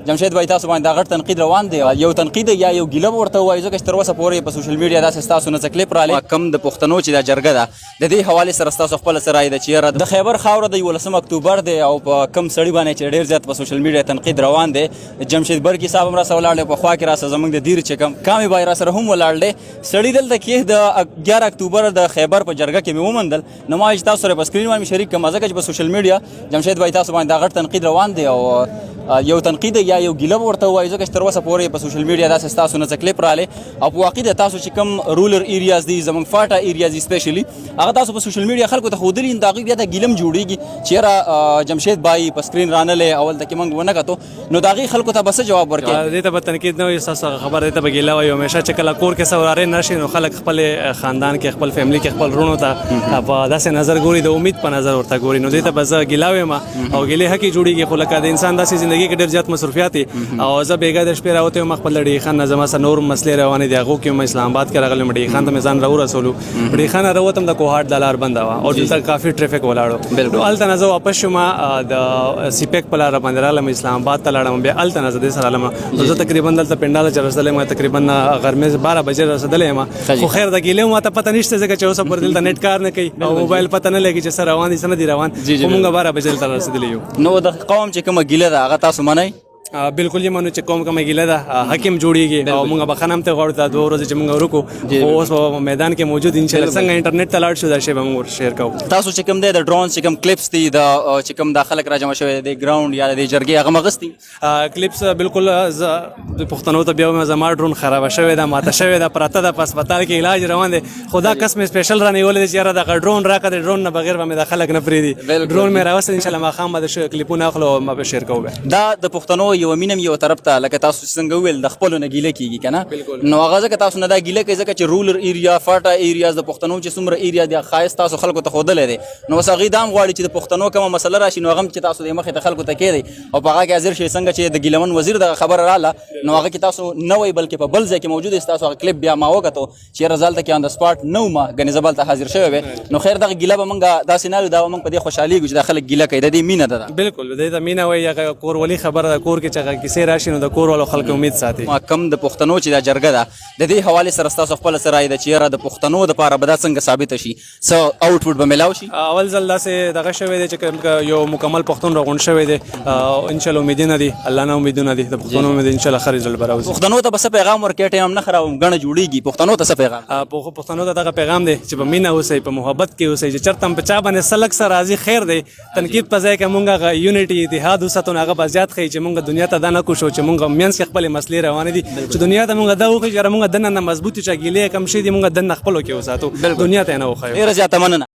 جمشید بای تاسو باندې دا غټ تنقید روان دی یو تنقید یا یو ګیله ورته وایي ځکه چې تر اوسه پورې په سوشل میډیا داسې ستاسو نه څه کلیپ رالی کم د پښتنو چې دا جرګه ده د دې حوالې سره ستاسو خپله څه رایه ده چې یاره د خیبر خاوره د 11 اکتوبر دی او په کم سړي باندې چې ډېر زیات په سوشل میډیا تنقید روان دی جمشید برګي صاحب هم راسره ولاړ دی په خوا کې راسره زموږ د دیر چې کم کامې بای راسره هم ولاړ دی سړي دلته کې د 11 اکتوبر د خیبر په جرګه کې مې وموندل نو ما چې تاسو سره په سکرین باندې شریک کړم ځکه چې په سوشل میډیا جمشید بای تاسو باندې دا غټ تنقید روان دی او یو تنقید یا یو ګیله ورته وایي ځکه چې تر اوسه پورې په سوشل میډیا داسې ستاسو نه څه کلیپ رالی او په واقع د تاسو چې کوم رولر ایریاز دي زموږ فاټا ایریاز دي سپیشلی هغه تاسو په سوشل میډیا خلکو ته ښودلي د هغوی بیا د ګیله م جوړېږي چې یاره جمشید بای په سکرین رانلی اول ته کې موږ ونه کتو نو د هغې خلکو ته به څه جواب ورکوي دې ته به تنقید نه وي ستاسو خبره دې ته به ګیله وایي همیشه چې کله کور کې څه ورارې نه شي نو خلک خپل خاندان کې خپل فیملي کې خپل وروڼو ته په داسې نظر ګوري د امید په نظر ورته ګوري نو دې ته به زه ګیله وایم او ګیلې حقې جوړېږي خو لکه د انسان داسې زندګي کې ډېر زیات مصروفیات دي او زه بیګا د شپې راوتی وم خپل ډېرې خان نه زما سره نور مسلې روانې دي هغو کې هم اسلام آباد کې راغلم ډېرې خان ته مې ځان راورسولو ډېرې خان نه راوتم د کوهاټ د لار بنده وه او دلته کافي ټریفک ولاړو نو هلته نه زه واپس شوم د سیپیک په لاره باندې راغلم اسلام آباد ته لاړم بیا هلته نه زه دې سره رالم نو زه تقریبا دلته پنډاله چې رسېدلی یم تقریبا غرمې 12 بجې رسېدلی یم خو خیر د ګیلې ماته پته نشته ځکه چې اوسه پورې دلته نیټ کار نه کوي او موبایل پته نه لګي چې څه روان دي څه نه دي روان خو مونږ 12 بجې دلته رسېدلي یو نو د قوم چې کومه ګیله ده هغه تاسو منئ بالکل یې منو چې کوم کومه ګیله ده حکیم جوړیږي او موږ بخښنه هم ته غواړو دا 2 ورځې چې موږ ورکو اوس په میدان کې موجود ان شاء الله څنګه انټرنیټ ته لاړ شو دا شی به موږ شیر کوو تاسو چې کوم دی د ډرون چې کوم کلیپس دي د چې کوم د خلک راجمع شوی دی ګراوند یا د جرګې هغه مغستي کلیپس بالکل د پښتنو ته بیا زما ډرون خراب شوی دا ماته شوی دا پراته د هسپتال کې علاج روان دی خدا قسم سپیشل رانیولې چې یاره د ډرون راکړه د ډرون نه بغیر به مې د خلک نه پرېږدي ډرون مې راوستل ان شاء الله ماښام به د کلیپونه اخلو ما به شیر کوو دا د پښتنو یو مینه یو طرف ته لکه تاسو څنګه ویل د خپلو نه ګیله کېږي که نه نو هغه ځکه تاسو نه دا ګیله کوي ځکه چې رولر ایریا فاټا ایریاز د پښتنو چې څومره ایریا دي ښایست تاسو خلکو ته ښودلی دی نو بس هغوی دا هم غواړي چې د پښتنو کومه مسله راشي نو هغه هم چې تاسو د مخې ته خلکو ته کېدی او په هغه کې حاضر شئ څنګه چې د ګیلمن وزیر دغه خبره راله نو هغه کې تاسو نه وایي بلکې په بل ځای کې موجود یې ستاسو هغه کلیپ بیا ما وکتو چې یاره زه هلته کې آن د سپاټ نه وم ګنې زه به هلته حاضر شوی وی نو خیر دغه ګیله به موږ داسې نه دا موږ په دې خوشحالېږو چې دا خلک ګیله کوي د دې مینه ده بالکل د دې مینه وایي هغه کورولي خبره ده کور کې چې هغه کیسې راشي نو د کور والو خلک امید ساتي کم د پښتنو چې دا جرګه ده د دې حوالې سره ستاسو خپله څه رایه ده چې یاره د پښتنو دپاره به دا څنګه ثابته شي څه آوټپوټ به میلاو شي اول ځل داسې دغه شوی دی چې یو مکمل پښتون راغونډ شوی دی انشاءالله امیدونه دي الله نه امیدونه دي د پښتنو امید انشاءالله ښه رزلټ به راوځي پښتنو ته به څه پیغام ورکوې ټایم نه خرابوم ګڼه جوړېږي پښتنو ته څه پیغام پښتنو ته دغه پیغام دی چې په مینه اوسئ په محبت کې اوسئ چې چېرته هم په چا باندې څه لږ څه راځي خیر دی تنقید په ځای کې مونږ هغه یونټي اتحاد وساتو هغه به زیات ښیي چې مونږ دنیا ته دا نه کوشو چې مونږ منځ کې خپلې مسلې روانې دي چې دنیا ته مونږ دا وښیو چې یاره مونږ دننه مضبوط چې ګیلې کم شي دي مونږ دننه خپلو کې وساتو دنیا ته یې نه وښیو ډېره زیاته مننه